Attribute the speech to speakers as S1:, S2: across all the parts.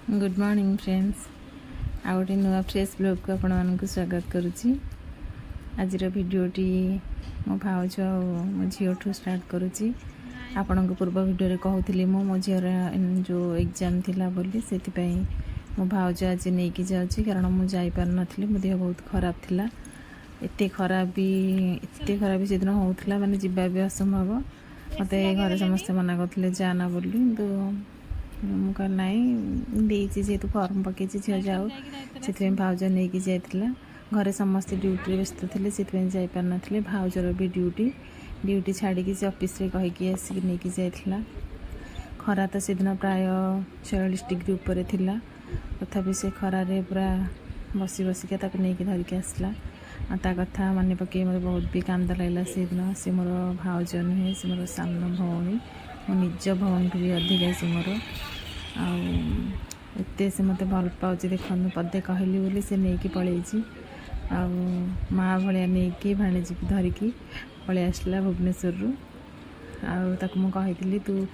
S1: Good morning friends आ गोटे नुआ fresh blog को आपण मानक स्वागत करुच्ची। आज भिडियोटी मो भाउज मो झीठू स्टार्ट करुच्ची। आपण को पूर्व भिडियो कहूली मो झीर जो एग्जाम थिला बोली से मो भाउज आज नहीं कि जाऊँगी कारण मुझे जापार नी मो देह बहुत खराब थिला। एते खराब भी से दिन होता माने जीवा भी असंभव। मत घर समस्ते मना करते जाना बोली तो मुझे नाई जेहेतु फर्म पकई झील जाऊ से भाउज नहीं कि जाइला। घरे समस्ते ड्यूटी व्यस्त थे से जापार नी। भाउजर भी ड्यूटी छाड़ी से ऑफिस कहीकि आसिक नहीं कि जाइला। खरा तो से दिन प्राय 46 डिग्री ऊपर थिला तथापि से खरारे पूरा बसी बसिका नहीं धरिकी आसला। ता कथा मन पकई मत बहुत भी कांद लगला। से दिन से मोर भाउज नुहे से मोर सान भौणी मो निज भौणी भी अधिक से मोर आते से मत भल पाँच देखो पदे कहली बोली से नहीं कि पलि माँ भाया नहीं कि भाणीजी को धरिकी पलि आसला भुवनेश्वर मुझे तू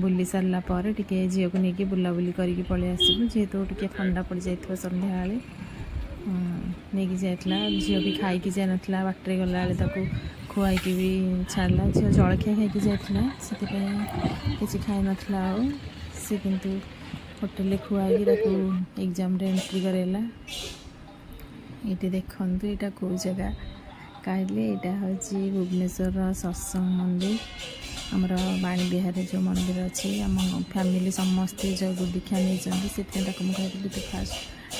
S1: बुली सारा पर टे झील को लेकिन बुलाबुली करके पलि आसबू जेहेतु टे ठंडा पड़ जाए संध्या नहीं कि जाइला। झील भी खाई जाए ना बाटर गला खुआई भी छाड़ा। झील जलखिया खाई जाइला से किसी खाई नाला से किंतु होटेल खुआई एग्जाम एंट्री करेला। ये देखु यहाँ कौ जगह कहले यहाँ हूँ भुवनेश्वर सत्संग मंदिर आमर बाणी विहार जो मंदिर अच्छी आम फैमिली समस्ते जो दीक्षा नहीं से कहली तो फास्ट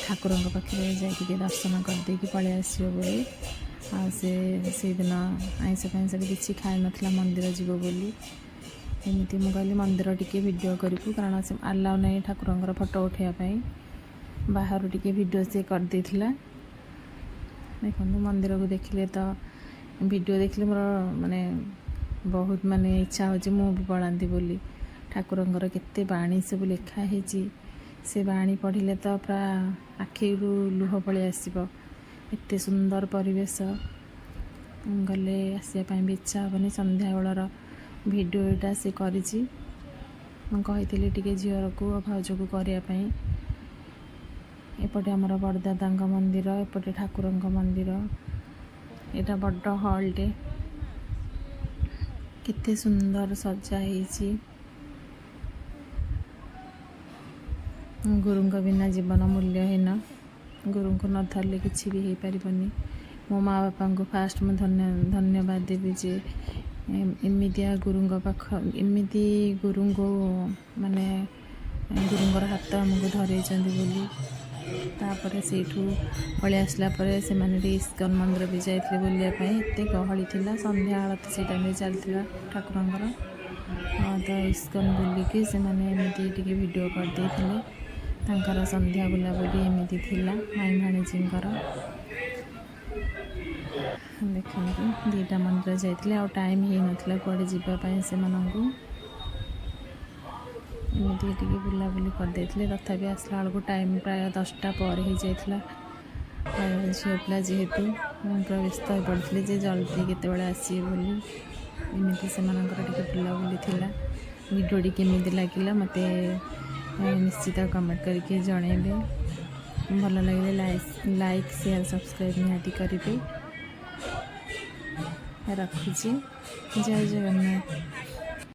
S1: ठाकुर पाखे जाके दर्शन करदे पलि आसो बोली। से दिन आईस फैंस किसी खाई नाला मंदिर जीव बोली एमती मुझे कहली मंदिर टी भिड करूँ कारण से आलाउ नहीं ठाकुर फोटो उठाइवाई बाहर टी भिड से करदे। देखो मंदिर को देखिले तो वीडियो देखिले मोर माने बहुत माने इच्छा हो मु भी पढ़ाती बोली। ठाकुर केते बाणी सब लिखाही से बाणी पढ़िले तो पूरा आखिरू लुह पलि आसब। एते सुंदर परिवेश गले आसवाई भी इच्छा हेनी। संध्या बेलर भिडियो यहाँ से करी टे झील को भाउज को करने एपटे आमर बड़दादा मंदिर एपटे ठाकुर मंदिर यहाँ बड़ हॉलटे केते सुंदर सजा है। गुरु बिना जीवन मूल्यहीन गुरु को न धरले किसी भी हो पारनी। मो माँ बापा को फास्ट मुझे धन्यवाद देवी जे एमितिया गुरु पाख एमती गुरु को माने गुरुंर हाथ आमको धरई बोली। तापर से पलि आसला से मैंने इस्कन मंदिर भी जाते बुलायापी एत गहली थी। संध्या आलती से टाइम चलता ठाकुर तो इस्कन बुलिकी से मैंने भिड करदे तांकर संध्या बुलाबुली एमती थी माई भाणीजी देखो दीटा मंदिर जाते आ टाइम ही नाला कड़े जावाई से एमती टी बुलाबुली करदे तथापि आसला बेलू टाइम प्राय 10टा पर हो जाता। झील पिला जेहेतु पूरा व्यस्त हो पड़ते जे जल्दी केत आसवे बोली एमती से बुलाबुली थी। भिडियोटी केमी लगे मत निश्चित कमेंट करके जनइबे। भल लगे लाइक शेयर सब्सक्राइब निहाती करेंगे। रखुची जय जगन्नाथ।